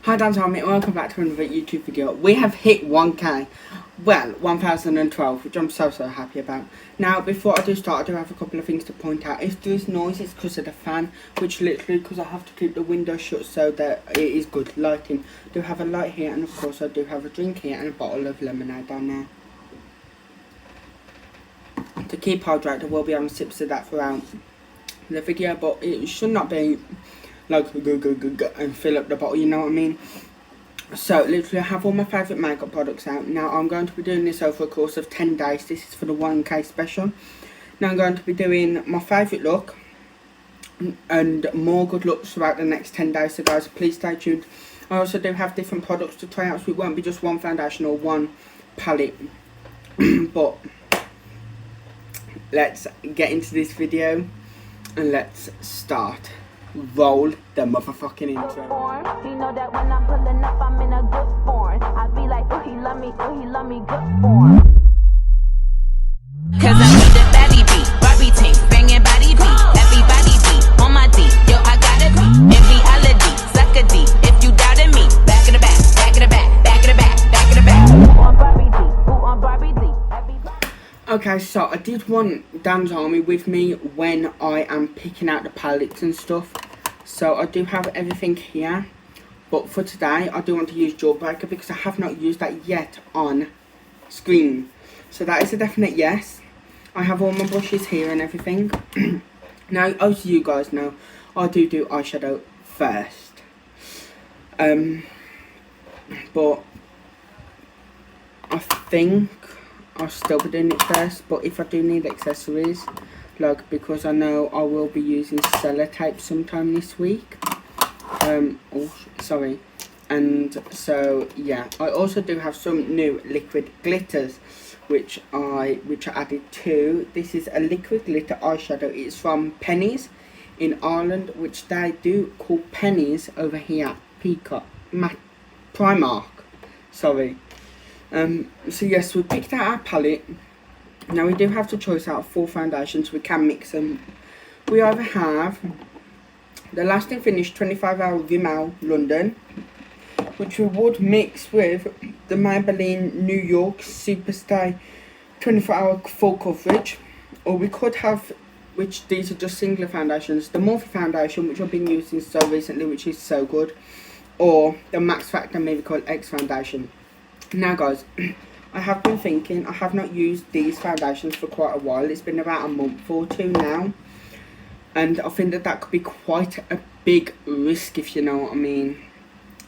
Hi Dan Tommy, welcome back to another YouTube video. We have hit 1k, well 1012, which I'm so happy about. Now before I do start, I do have a couple of things to point out. If there is noise, it's because of the fan, which literally because I have to keep the window shut so that it is good lighting. I do have a light here, and of course I do have a drink here and a bottle of lemonade down there. To keep hydrated, I will be having sips of that throughout the video, but it should not be like go and fill up the bottle, you know what I mean? So literally I have all my favourite makeup products out. Now I'm going to be doing this over a course of 10 days. This is for the 1k special. Now I'm going to be doing my favourite look and more good looks throughout the next 10 days, so guys please stay tuned. I also do have different products to try out, so it won't be just one foundation or one palette. But let's get into this video and let's start. Roll the motherfucking intro. You know that when I'm pulling up, I'm in a good form. I be like, oh, he love me, good form. Cause I need the baddie beat, Barbie tank, banging body beat, everybody beat, on my D, yo, I gotta be, in reality, suck a D, if you doubted me, back in the back, back in the back, back in the back, back in the back. Who on Barbie D, who on Barbie D, everybody. Okay, so I did want Dan's Army with me when I am picking out the palettes and stuff. So I do have everything here. But for today, I do want to use Jawbreaker because I have not used that yet on screen. So that is a definite yes. I have all my brushes here and everything. Now, as you guys know, I do eyeshadow first. But I think I'll still be doing it first, but if I do need accessories, like because I know I will be using sellotape sometime this week, and so yeah, I also do have some new liquid glitters which I added to. This is a liquid glitter eyeshadow. It's from Pennies in Ireland, which they do call Pennies over here, Primark, sorry. So yes, we picked out our palette. Now we do have to choice out 4 foundations. We can mix them. We either have the Lasting Finish 25-hour Rimmel London, which we would mix with the Maybelline New York Superstay 24-hour full coverage, or we could have, which these are just singular foundations, the Morphe foundation, which I've been using so recently, which is so good, or the Max Factor Miracle X foundation. Now guys, I have been thinking, I have not used these foundations for quite a while. It's been about a month or two now, and I think that could be quite a big risk, if you know what I mean.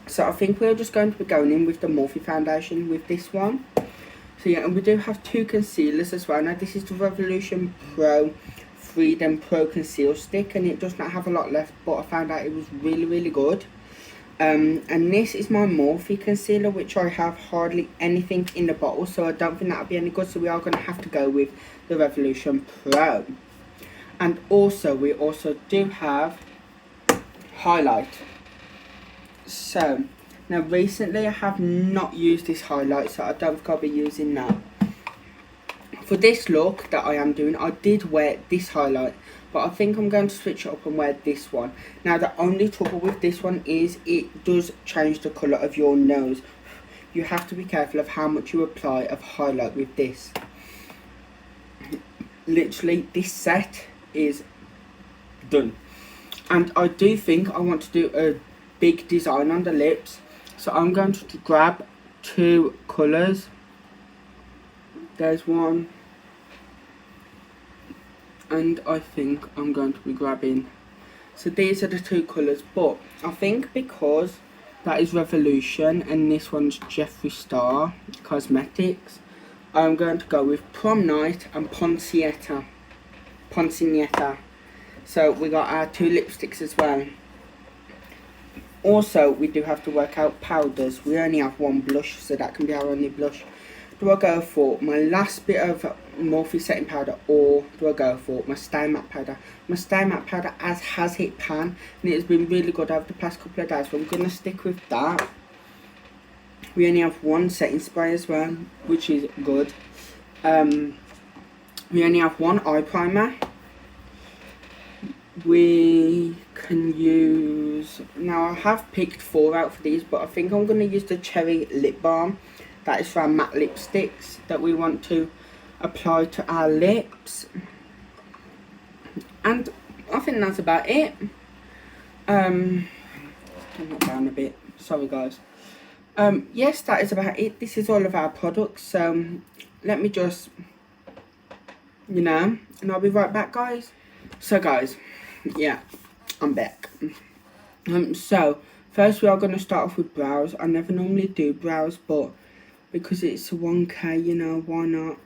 So I think we're just going to be going in with the Morphe foundation with this one. So yeah, and we do have 2 concealers as well. Now this is the Revolution Pro Freedom Pro Conceal Stick, and it does not have a lot left, but I found out it was really good. And this is my Morphe concealer, which I have hardly anything in the bottle, so I don't think that'll be any good, so we are going to have to go with the Revolution Pro. And also we also do have highlight. So now recently I have not used this highlight, so I don't think I'll be using that. For this look that I am doing, I did wear this highlight, but I think I'm going to switch it up and wear this one. Now the only trouble with this one is it does change the colour of your nose. You have to be careful of how much you apply of highlight with this. Literally this set is done. And I do think I want to do a big design on the lips. So I'm going to grab 2 colours. There's one. And I think I'm going to be grabbing, so these are the 2 colours, but I think because that is Revolution and this one's Jeffree Star Cosmetics, I'm going to go with Prom Night and Poncietta. So we got our 2 lipsticks as well. Also we do have to work out powders. We only have 1 blush, so that can be our only blush. Do I go for my last bit of Morphe setting powder, or do I go for my Stay Matte powder? My Stay Matte powder has hit pan, and it has been really good over the past couple of days, so I'm going to stick with that. We only have 1 setting spray as well, which is good. We only have 1 eye primer. we can use, now I have picked 4 out for these, but I think I'm going to use the cherry lip balm. That is for our matte lipsticks that we want to apply to our lips. And I think that's about it. I'm not down a bit, sorry guys. Yes, that is about it. This is all of our products, so let me just, you know, and I'll be right back, guys. So guys, yeah, I'm back. So first we are going to start off with brows. I never normally do brows, but because it's 1K, you know, why not?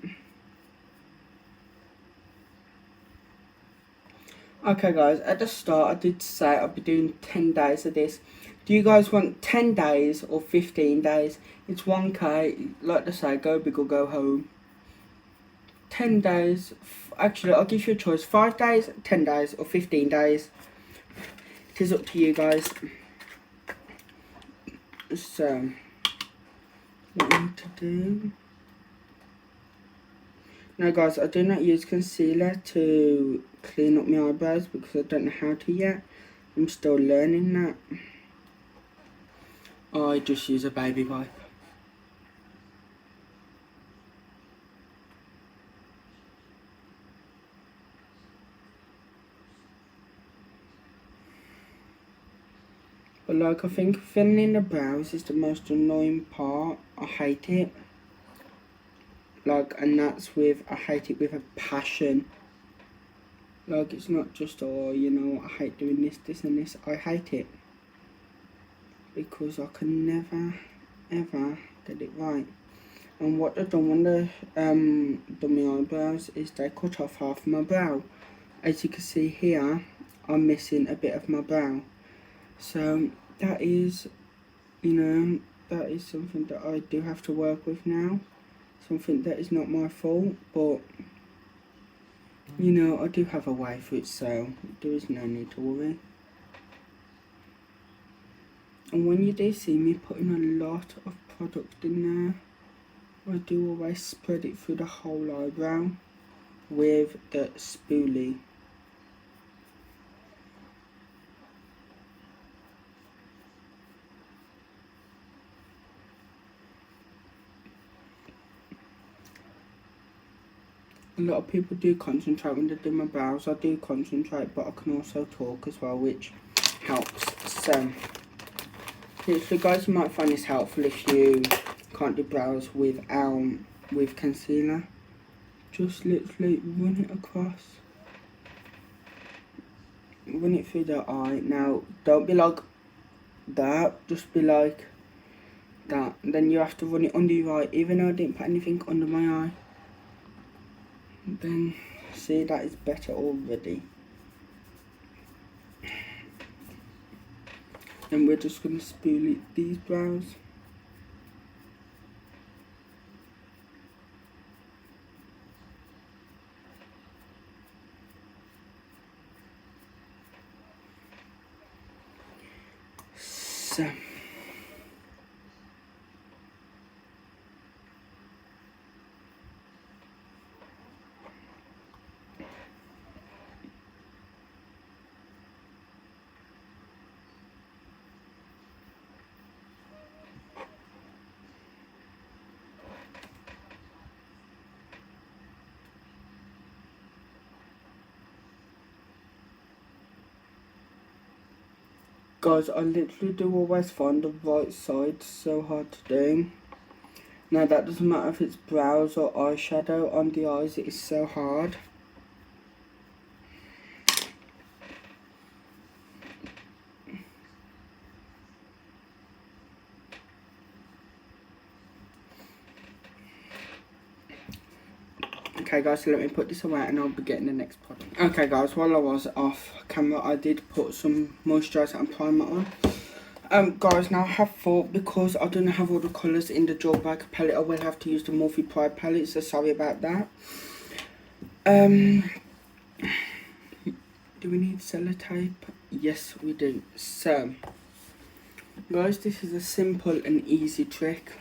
Okay guys, at the start I did say I'll be doing 10 days of this. Do you guys want 10 days or 15 days? It's 1K, like they say, go big or go home. 10 days, actually I'll give you a choice, 5 days, 10 days or 15 days. It is up to you guys. So, what I need to do. Now guys, I do not use concealer to clean up my eyebrows because I don't know how to yet. I'm still learning that. I just use a baby wipe. But like, I think filling in the brows is the most annoying part. I hate it. Like, and that's with, I hate it with a passion. Like, it's not just, oh, you know, I hate doing this and this. I hate it. Because I can never, ever get it right. And what they've done when they done my eyebrows is they cut off half of my brow. As you can see here, I'm missing a bit of my brow. So, that is, you know, that is something that I do have to work with now. Something that is not my fault, but you know, I do have a way for it, so there is no need to worry. And when you do see me putting a lot of product in there, I do always spread it through the whole eyebrow with the spoolie. A lot of people do concentrate when they do my brows. I do concentrate, but I can also talk as well, which helps. So, literally guys, you might find this helpful if you can't do brows with concealer. Just literally run it across. Run it through the eye. Now, don't be like that, just be like that. And then you have to run it under your eye, even though I didn't put anything under my eye. Then, see, that is better already. And we're just going to spoolie these brows. So. Guys, I literally do always find the right side so hard to do. Now that doesn't matter if it's brows or eyeshadow on the eyes, it is so hard. Okay guys, so let me put this away and I'll be getting the next product. Okay guys, while I was off camera, I did put some moisturiser and primer on. Guys, now I have thought, because I don't have all the colours in the jawbreaker palette, I will have to use the Morphe Pride palette, so sorry about that. Do we need sellotape? Yes, we do. So, guys, this is a simple and easy trick.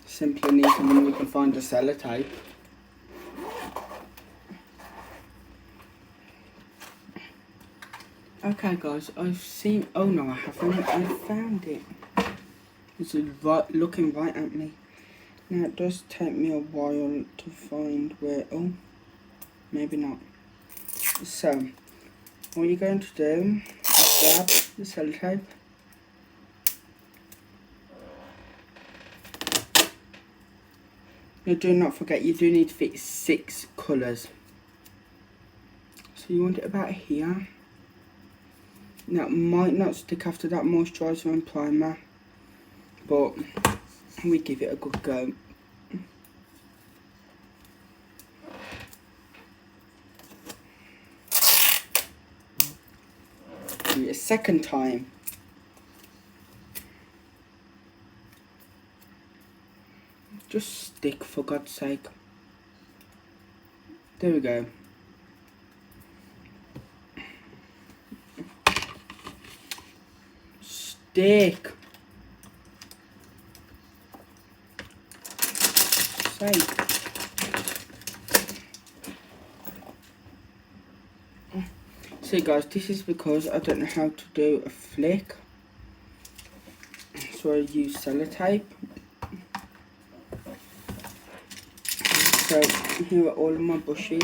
Simple and easy assuming you can find the sellotape. Okay guys, I've seen, oh no I haven't, I found it. It's right, looking right at me. Now it does take me a while to find where, oh, maybe not. So, what you're going to do is grab the sellotape. Now do not forget, you do need to fit 6 colours. So you want it about here. Now it might not stick after that moisturiser and primer, but we give it a good go. Do it a second time. Just stick, for God's sake. There we go. Stick. Sake. See guys, this is because I don't know how to do a flick. So I use sellotape. So here are all of my bushes.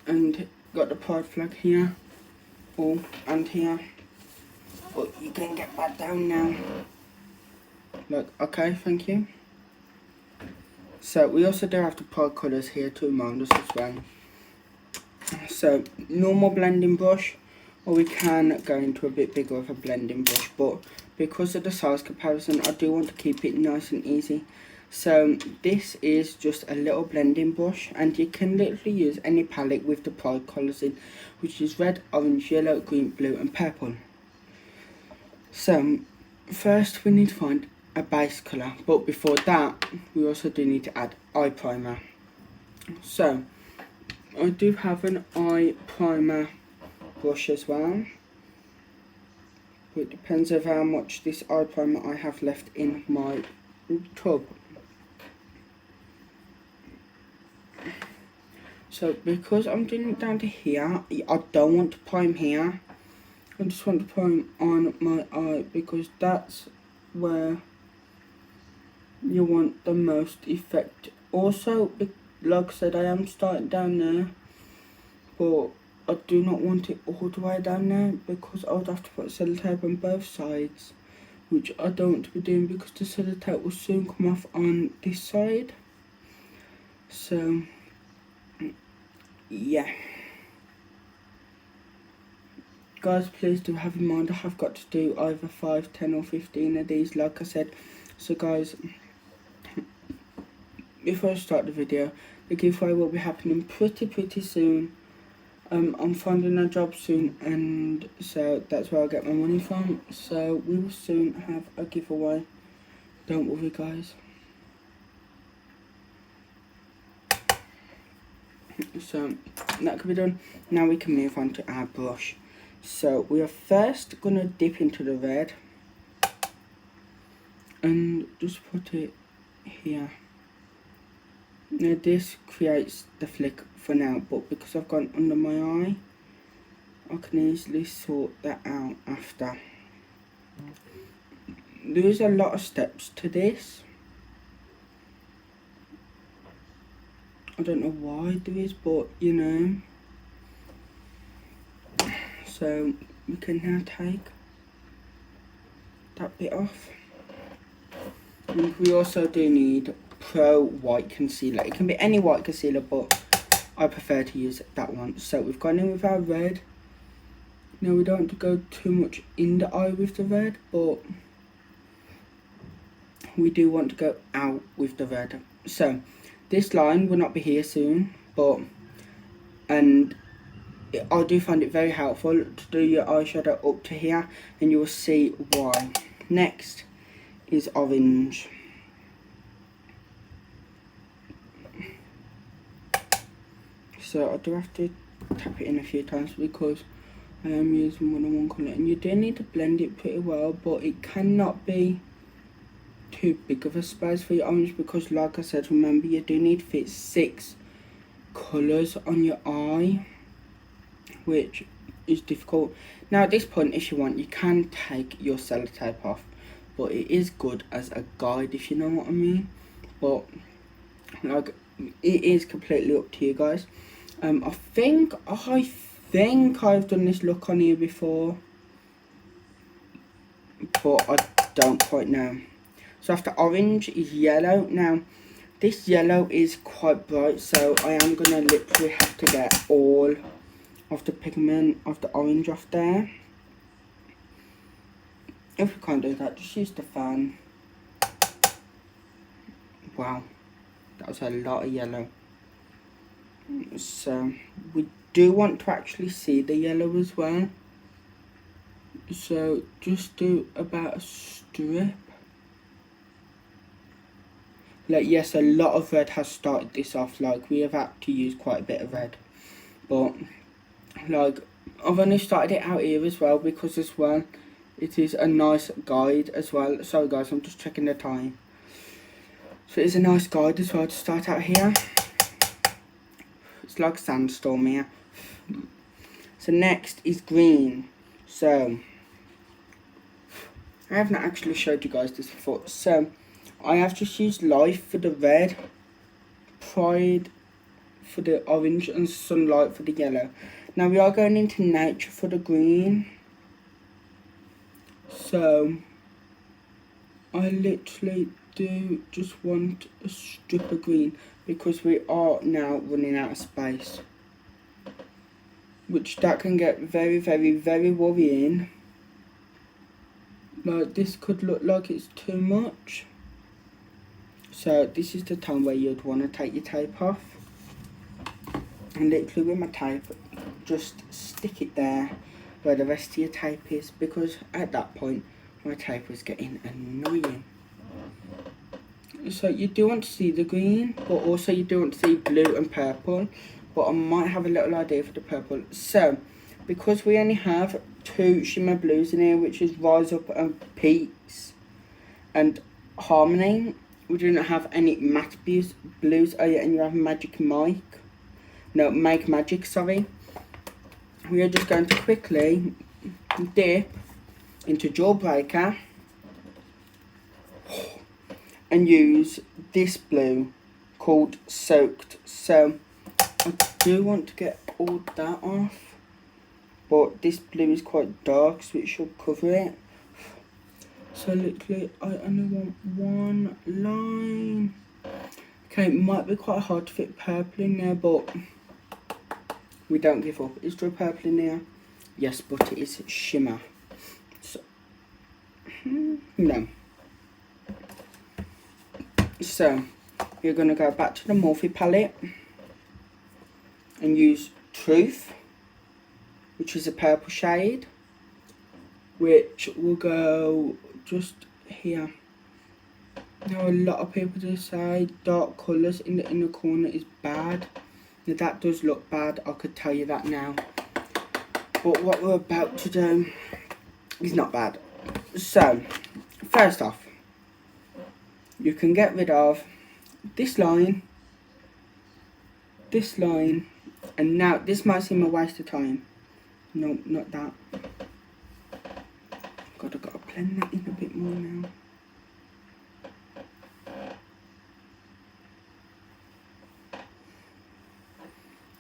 And got the pride flag here. Oh, and here. But you can get that down now. Look, okay, thank you. So we also do have the pride colours here to remind us as well. So normal blending brush, or we can go into a bit bigger of a blending brush, but because of the size comparison I do want to keep it nice and easy. So this is just a little blending brush, and you can literally use any palette with the pride colours in, which is red, orange, yellow, green, blue and purple. So first we need to find a base colour, but before that we also do need to add eye primer. So I do have an eye primer brush as well, but it depends on how much this eye primer I have left in my tub. So because I'm doing it down to here, I don't want to prime here, I just want to prime on my eye because that's where you want the most effect. Also, like I said, I am starting down there, but I do not want it all the way down there because I would have to put sellotape on both sides, which I don't want to be doing because the sellotape will soon come off on this side. So yeah guys, please do have in mind I have got to do either 5, 10 or 15 of these like I said. So guys, before I start the video, the giveaway will be happening pretty soon. I'm finding a job soon, and so that's where I get my money from. So we will soon have a giveaway, don't worry guys. So that can be done. Now we can move on to our brush. So we are first gonna dip into the red and just put it here. Now this creates the flick for now, but because I've gone under my eye, I can easily sort that out after. There is a lot of steps to this. I don't know why there is, but you know. So we can now take that bit off. And we also do need Pro White Concealer. It can be any white concealer, but I prefer to use that one. So we've gone in with our red. Now we don't want to go too much in the eye with the red, but we do want to go out with the red. So this line will not be here soon, but I do find it very helpful to do your eyeshadow up to here, and you will see why. Next is orange. So I do have to tap it in a few times because I am using more than one colour, and you do need to blend it pretty well, but it cannot be too big of a space for your orange, because like I said, remember, you do need to fit 6 colours on your eye, which is difficult. Now at this point, if you want, you can take your sellotape off, but it is good as a guide, if you know what I mean. But like, it is completely up to you guys. I think I've done this look on here before, but I don't quite know. So after orange is yellow. Now this yellow is quite bright, so I am gonna literally have to get all of the pigment of the orange off there. If you can't do that, just use the fan. Wow, that was a lot of yellow. So we do want to actually see the yellow as well, so just do about a strip. Like, yes, a lot of red has started this off, like we have had to use quite a bit of red, but like I've only started it out here as well because as well it is a nice guide as well. Sorry guys, I'm just checking the time. So it's a nice guide as well to start out here. It's like sandstorm here. So next is green. So I haven't actually showed you guys this before. So I have just used life for the red, pride for the orange, and sunlight for the yellow. Now we are going into nature for the green. So I literally do just want a strip of green because we are now running out of space, which that can get very, very, very worrying. Like, this could look like it's too much. So this is the time where you'd want to take your tape off, and literally with my tape just stick it there where the rest of your tape is, because at that point my tape was getting annoying. So you do want to see the green, but also you do want to see blue and purple, but I might have a little idea for the purple. So because we only have 2 shimmer blues in here, which is Rise Up and Peaks and Harmony, we do not have any matte blues. Oh yeah, and you have Make Magic, sorry. We are just going to quickly dip into Jawbreaker and use this blue called Soaked. So I do want to get all that off, but this blue is quite dark, so it should cover it. So literally I only want one line. Okay, it might be quite hard to fit purple in there, but we don't give up. Is there a purple in there? Yes, but it is shimmer. So, no. So you're going to go back to the Morphe palette and use Truth, which is a purple shade, which will go just here. Now a lot of people do say dark colours in the inner corner is bad. Now that does look bad, I could tell you that now. But what we're about to do is not bad. So, first off, you can get rid of this line, and now this might seem a waste of time. No, not that. God, I've got to blend that in a bit more now.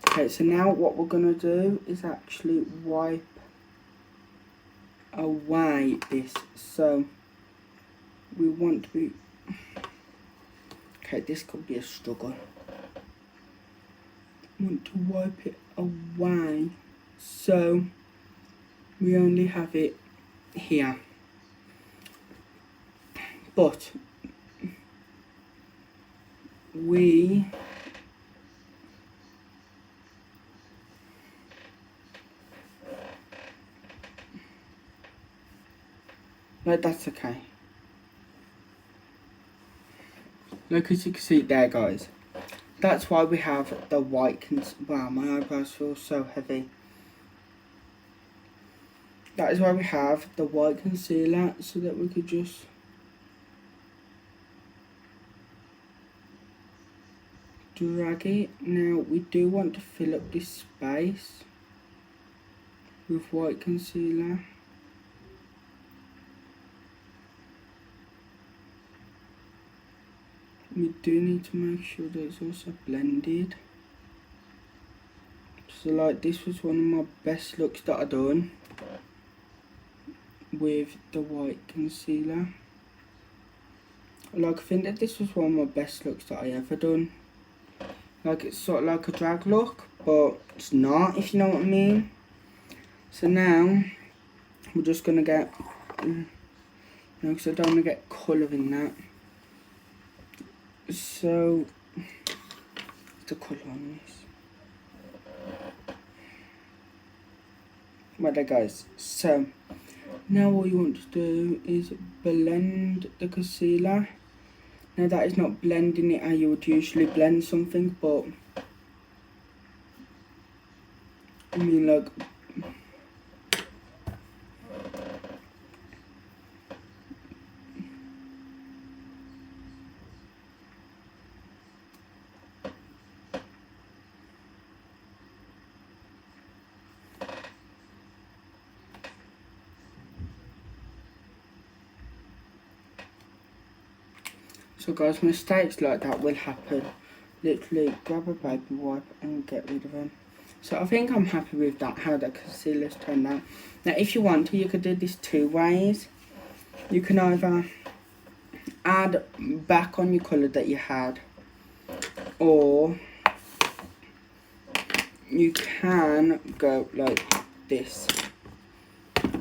Okay, so now what we're going to do is actually wipe away this. So we want to be... Okay, this could be a struggle. Want to wipe it away, so we only have it here. But we but that's okay. Like, as you can see there, guys, that's why we have the white. Wow, my eyebrows feel so heavy. that is why we have the white concealer, so that we could just drag it. Now we do want to fill up this space with white concealer. We do need to make sure that it's also blended. So like, this was one of my best looks that I done with the white concealer. Like, I think that this was one of my best looks that I ever done. Like, it's sort of like a drag look, but it's not, if you know what I mean. So now we're just gonna get, because I don't want to get colour in that. So the colour on this. Right there, guys. So now all you want to do is blend the concealer. Now that is not blending it how you would usually blend something, but I mean, like, so guys, mistakes like that will happen. Literally grab a baby wipe and get rid of them. So I think I'm happy with that, how the concealer's turned out. Now if you want to, you could do this two ways. You can either add back on your colour that you had, or you can go like this.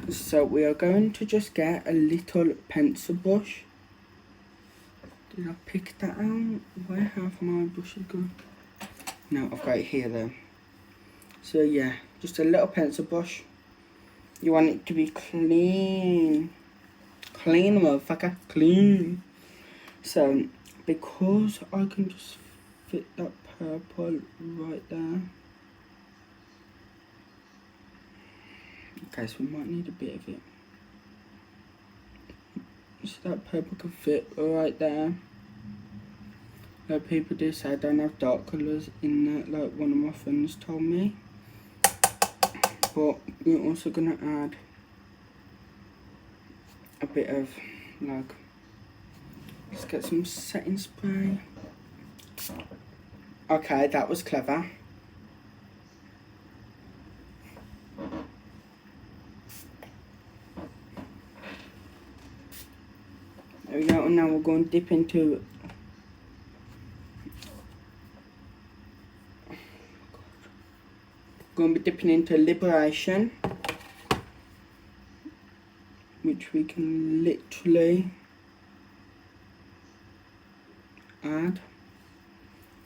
So we are going to just get a little pencil brush. Did I pick that out? Where have my brushes gone? No, I've got it here though. So yeah, just a little pencil brush. You want it to be clean. Clean, motherfucker, clean. So, because I can just fit that purple right there. Okay, so we might need a bit of it. So that purple can fit right there. Like, people do say I don't have dark colours in there, like one of my friends told me. But we're also going to add a bit of, like, let's get some setting spray. Okay, that was clever. There we go, and now we're going to dip into going to be dipping into Liberation, which we can literally add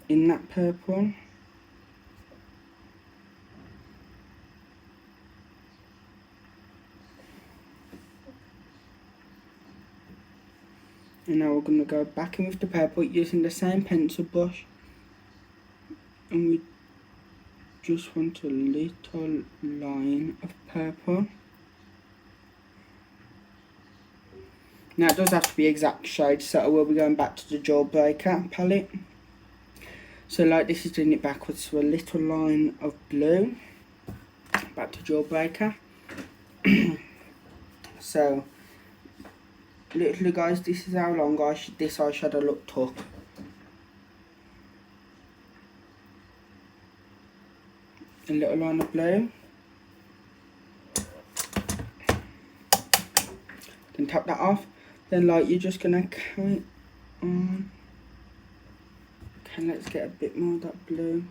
in that purple. And now we're going to go back in with the purple using the same pencil brush, and we just want a little line of purple. Now it does have to be exact shade, so I will be going back to the Jawbreaker palette. So like this is doing it backwards, so a little line of blue. Back to Jawbreaker. So literally guys, this is how long this eyeshadow look took. A little line of blue. Then tap that off. Then like you're just gonna carry on. Okay, let's get a bit more of that blue.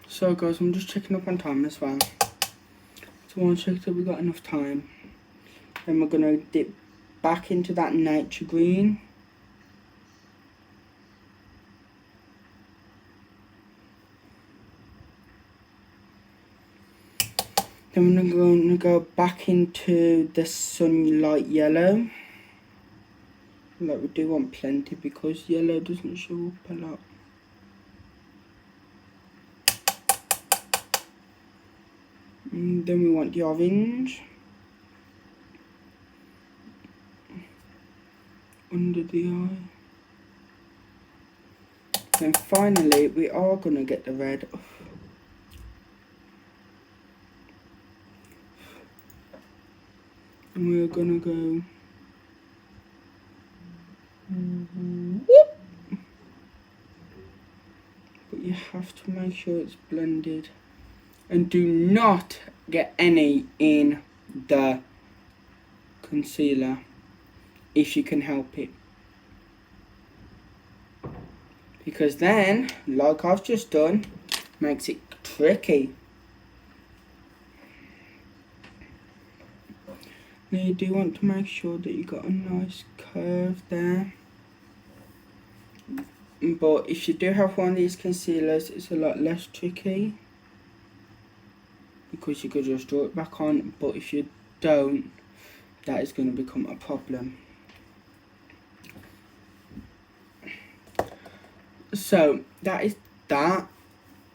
So guys, I'm just checking up on time as well. So I want to check that we got enough time. Then we're gonna dip back into that nature green. Then we're going to go back into the sunlight yellow. Like we do want plenty because yellow doesn't show up a lot. And then we want the orange under the eye. Then finally we are going to get the red. And we're going to go whoop. But you have to make sure it's blended. And do not get any in the concealer if you can help it. Because then, like I've just done, makes it tricky. Now you do want to make sure that you got a nice curve there. But if you do have one of these concealers, it's a lot less tricky, because you could just draw it back on. But if you don't, that is going to become a problem. So that is that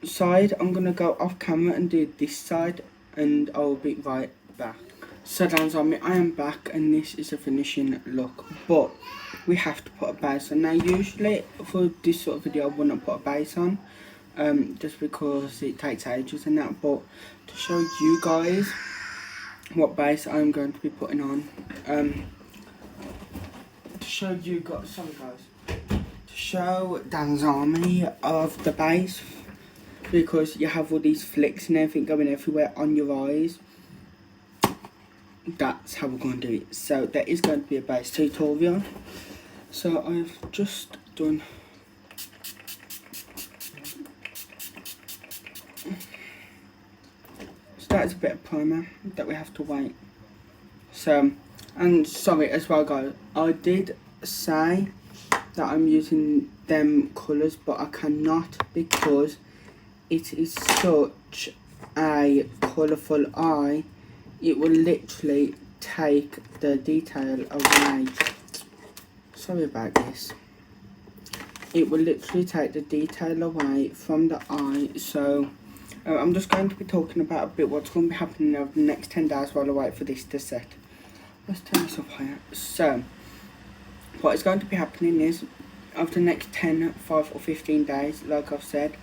side. I'm going to go off camera and do this side, and I'll be right back. So down on me, I am back, and this is a finishing look, but we have to put a base on. Now usually for this sort of video I wouldn't put a base on, just because it takes ages and that, but to show you guys what base I'm going to be putting on, to show you guys, sorry guys, to show Dan's army of the base, because you have all these flicks and everything going everywhere on your eyes. That's how we're going to do it. So there is going to be a base tutorial. So I've just done that is a bit of primer that we have to wait. So, and sorry as well guys, I did say that I'm using them colours, but I cannot, because it is such a colourful eye. It will literally take the detail away. Sorry about this. It will literally take the detail away from the eye. So I'm just going to be talking about a bit what's going to be happening over the next 10 days while I wait for this to set. Let's turn this up higher. So what is going to be happening is, over the next 10, 5 or 15 days, like I've said,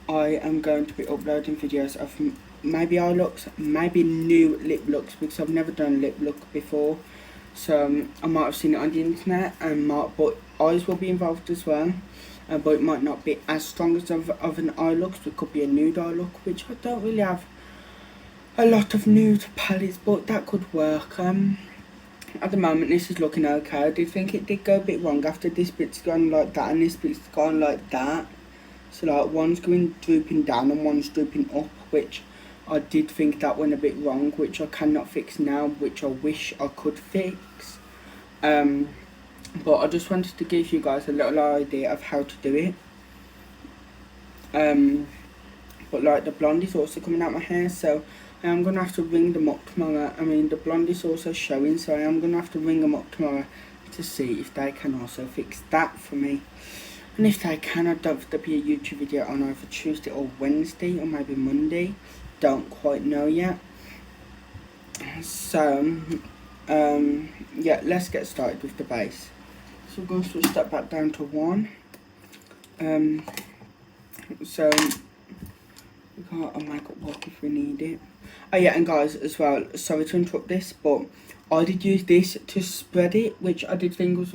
I am going to be uploading videos of maybe eye looks, maybe new lip looks, because I've never done a lip look before. So I might have seen it on the internet, and but eyes will be involved as well. But it might not be as strong as of an eye look, so it could be a nude eye look, which I don't really have a lot of nude palettes, but that could work. At the moment this is looking okay. I did think it did go a bit wrong after this bit's gone like that and this bit's gone like that. So like one's going drooping down and one's drooping up, which I did think that went a bit wrong, which I cannot fix now, which I wish I could fix. But I just wanted to give you guys a little idea of how to do it. But like the blonde is also coming out my hair, so I am going to have to ring them up tomorrow. I mean, the blonde is also showing, so I am going to have to ring them up tomorrow to see if they can also fix that for me. And if they can, I'd love there be a YouTube video on either Tuesday or Wednesday, or maybe Monday. Don't quite know yet. So yeah, let's get started with the base. So we're going to switch that back down to 1. So we got a makeup block if we need it. Oh yeah, and guys as well, sorry to interrupt this, but I did use this to spread it, which I did think was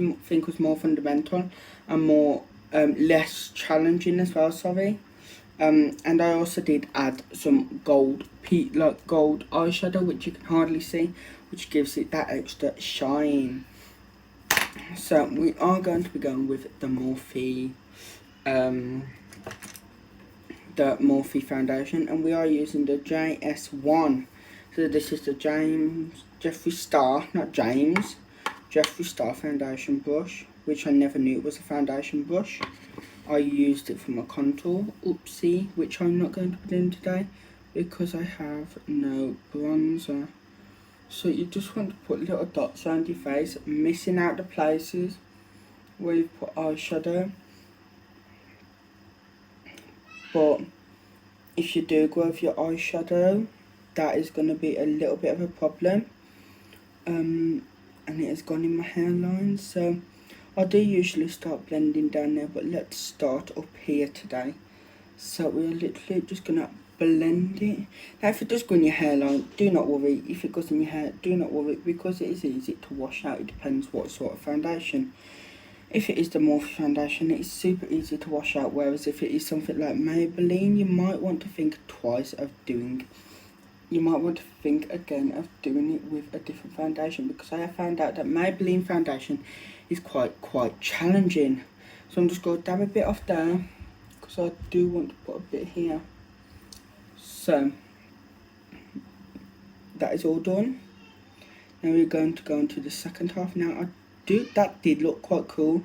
more fundamental and more less challenging as well, sorry. And I also did add some gold eyeshadow, which you can hardly see, which gives it that extra shine. So we are going to be going with the Morphe foundation, and we are using the JS1. So this is the Jeffree Star foundation brush, which I never knew it was a foundation brush. I used it for my contour, oopsie, which I'm not going to put in today because I have no bronzer. So you just want to put little dots around your face, missing out the places where you've put eyeshadow. But if you do go with your eyeshadow, that is going to be a little bit of a problem. And it has gone in my hairline, so I do usually start blending down there, but let's start up here today. So we're literally just going to blend it. Now if it does go in your hairline, do not worry. If it goes in your hair, do not worry, because it is easy to wash out. It depends what sort of foundation. If it is the Morphe foundation, it's super easy to wash out, whereas if it is something like Maybelline, you might want to think twice of doing, you might want to think again of doing it with a different foundation, because I have found out that Maybelline foundation is quite challenging. So I'm just going to dab a bit off there, because I do want to put a bit here. So that is all done. Now we're going to go into the second half. Now that did look quite cool,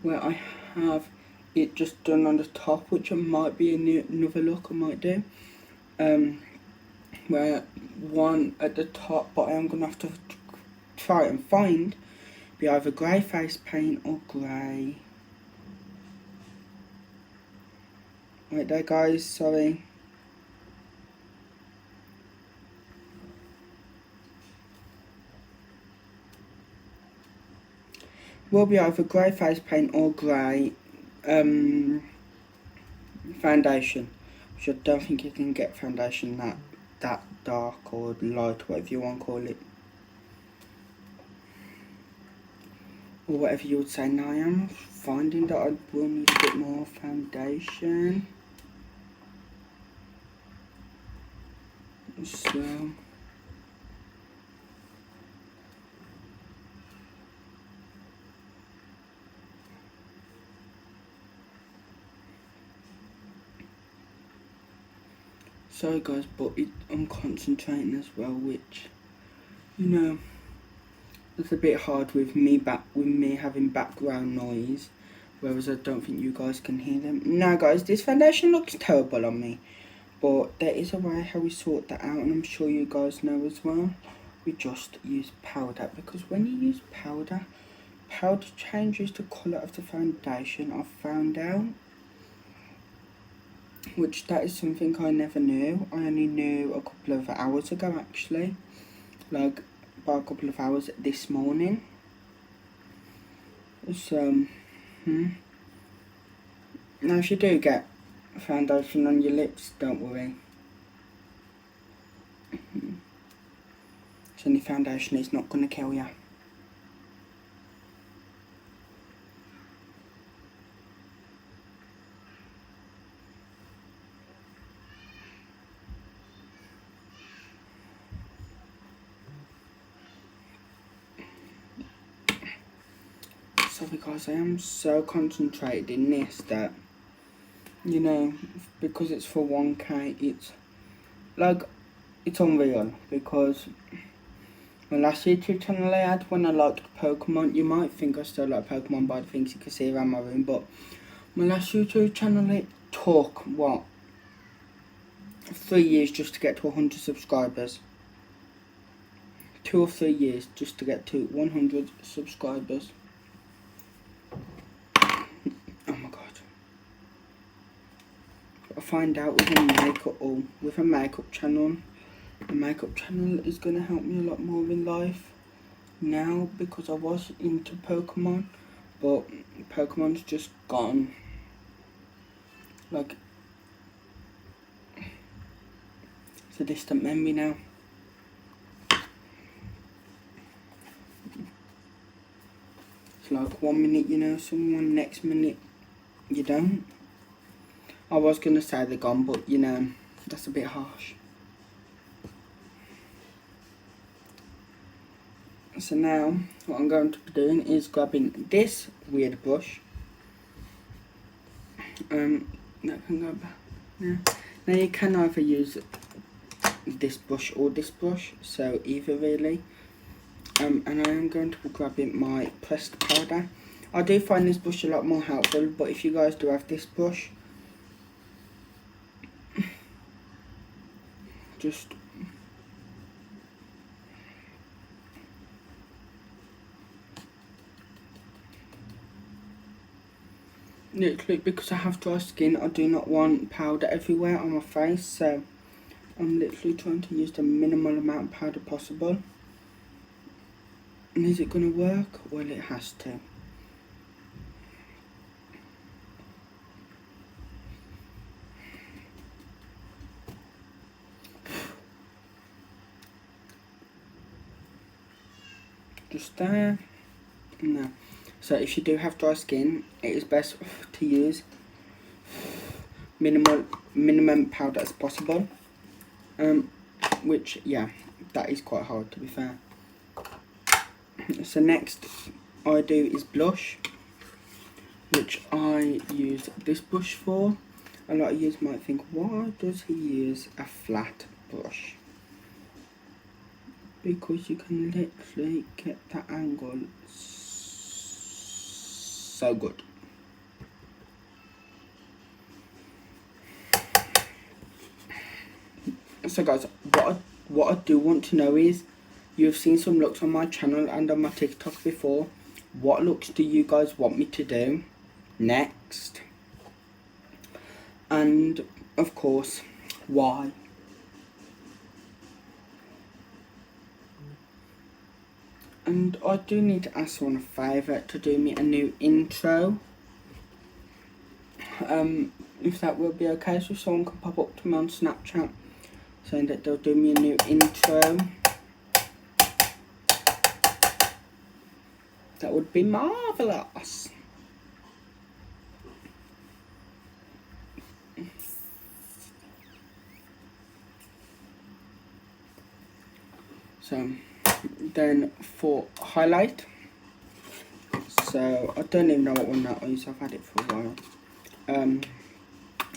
where I have it just done on the top, which might be another look I might do. Where one at the top, but I am going to have to try and find, be either grey face paint or grey. Right there guys, sorry. Will be either grey face paint or grey foundation, which I don't think you can get foundation that dark or light, whatever you want to call it, or whatever you would say. Now I am finding that I will need a bit more foundation, sorry guys, but I'm concentrating as well, which, you know, it's a bit hard with me having background noise, whereas I don't think you guys can hear them. Now guys, this foundation looks terrible on me, but there is a way how we sort that out, and I'm sure you guys know as well. We just use powder, because when you use powder changes the colour of the foundation, I've found out. Which that is something I never knew. I only knew a couple of hours ago actually. Like by a couple of hours this morning. So, now if you do get foundation on your lips, don't worry. It's only foundation, it's not going to kill you. Sorry guys, I am so concentrated in this that, you know, because it's for 1K, it's like, it's unreal. Because my last YouTube channel I had, when I liked Pokemon, you might think I still like Pokemon by the things you can see around my room, but my last YouTube channel, it took, what, 3 years just to get to 100 subscribers. 2 or 3 years just to get to 100 subscribers. Oh my god. I find out with a makeup channel, the makeup channel is going to help me a lot more in life now, because I was into Pokemon, but Pokemon's just gone. Like, it's a distant memory now. It's like 1 minute you know someone, next minute you don't. I was going to say they're gone, but you know, that's a bit harsh. So now, what I'm going to be doing is grabbing this weird brush. That can go back. Yeah. Now you can either use this brush or this brush, so either really. And I am going to be grabbing my pressed powder. I do find this brush a lot more helpful, but if you guys do have this brush, just literally, because I have dry skin, I do not want powder everywhere on my face, so I'm literally trying to use the minimal amount of powder possible. And is it going to work? Well, it has to. Just there. No. So if you do have dry skin, it is best to use minimum powder as possible. Which, yeah, that is quite hard, to be fair. So next I do is blush, which I use this brush for. A lot of you might think, why does he use a flat brush? Because you can literally get that angle so good. So guys, what I do want to know is, you've seen some looks on my channel and on my TikTok before. What looks do you guys want me to do next? And of course, why? And I do need to ask someone a favour to do me a new intro. If that will be okay, so someone can pop up to me on Snapchat saying that they'll do me a new intro. That would be marvellous. So then for highlight, so I don't even know what one that is. I've had it for a while.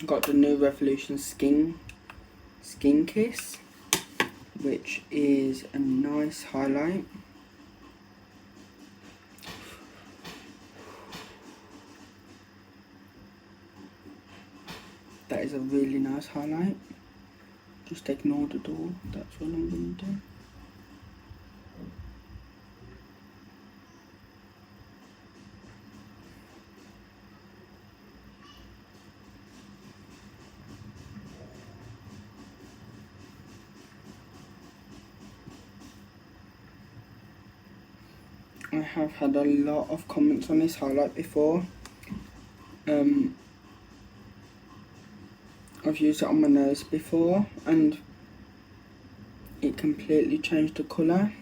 Got the new Revolution Skin Kiss, which is a nice highlight. That is a really nice highlight. Just ignore the door. That's what I'm going to do. I have had a lot of comments on this highlight before. I've used it on my nose before and it completely changed the colour.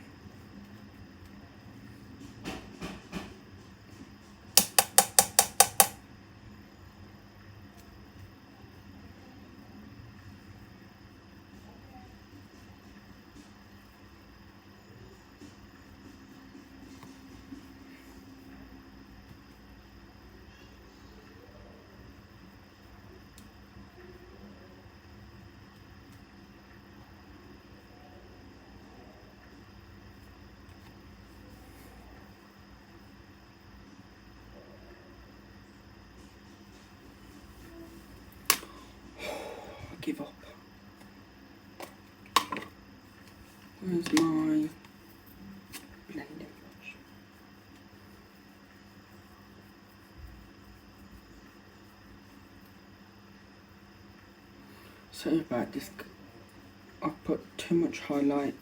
Give up. Where's my blending brush? Sorry about this. I put too much highlight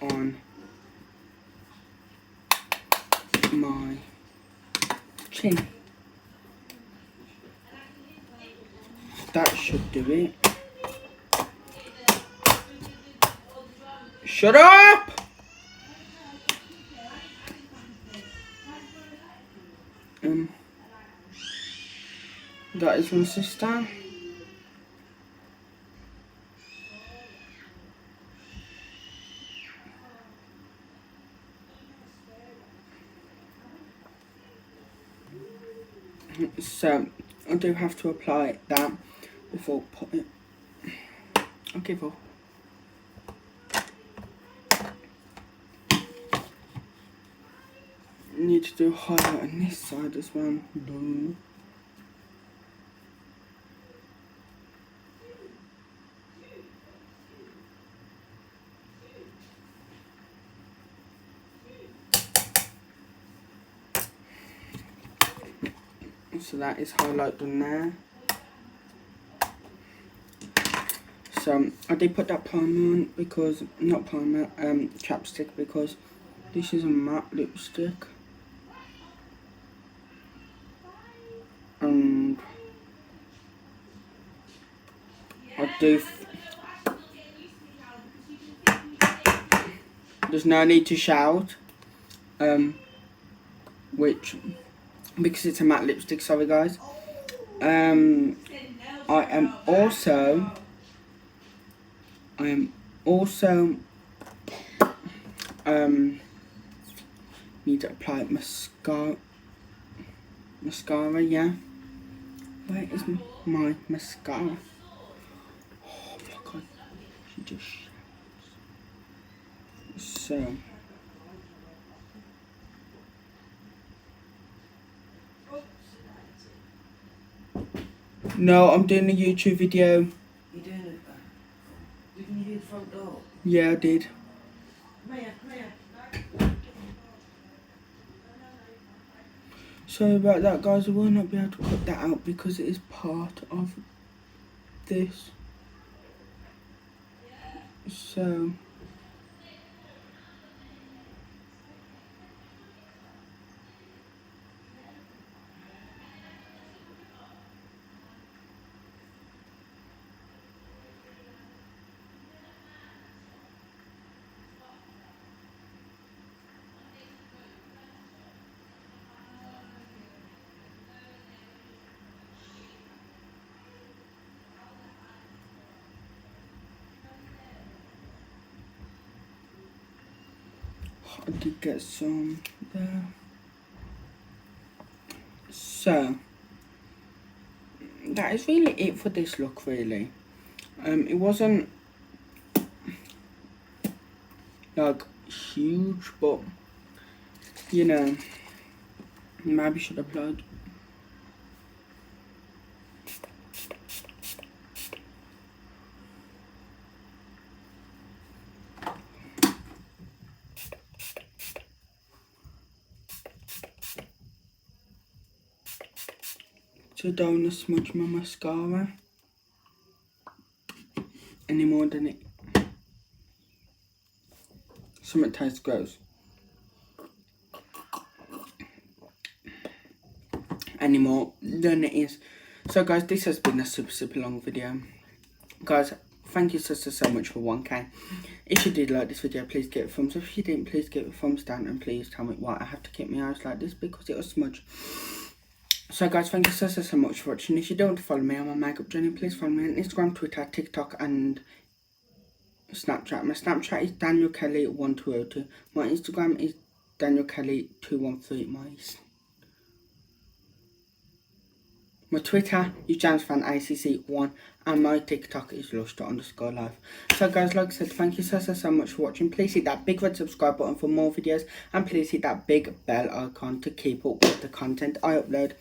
on my chin. That should do it. Shut up! That is my sister. So I do have to apply that before putting. I'll give up. Need to do highlight on this side as well. Boom. So that is highlight done there. So I did put that primer on because, not primer, chapstick, because this is a matte lipstick. And I do, there's no need to shout, which, because it's a matte lipstick, sorry guys. I am also need to apply mascara, yeah. Where is my mascara? Oh my god, she just shouts. So no, I'm doing a YouTube video. You doing it? Didn't you hear the front door? Yeah, I did. Come here. Sorry about that, guys. I will not be able to cut that out because it is part of this. So I did get some there. So that is really it for this look, really. It wasn't like huge, but you know, maybe should upload. So don't smudge my mascara any more than it. Something tastes gross. Any more than it is. So guys, this has been a super long video. Guys, thank you so much for 1k. If you did like this video, please give it a thumbs up. If you didn't, please give it a thumbs down, and please tell me why I have to keep my eyes like this, because it was smudged. So guys, thank you so much for watching. If you don't want to follow me on my makeup journey, please follow me on Instagram, Twitter, TikTok and Snapchat. My Snapchat is Daniel Kelly 1202. My Instagram is Daniel Kelly 213. My Twitter is JamesFanACC1, and my TikTok is lush_life. So guys, like I said, thank you so much for watching. Please hit that big red subscribe button for more videos, and please hit that big bell icon to keep up with the content I upload.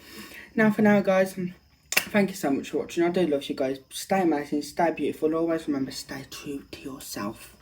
Now for now guys, thank you so much for watching. I do love you guys. Stay amazing, stay beautiful, always remember, stay true to yourself.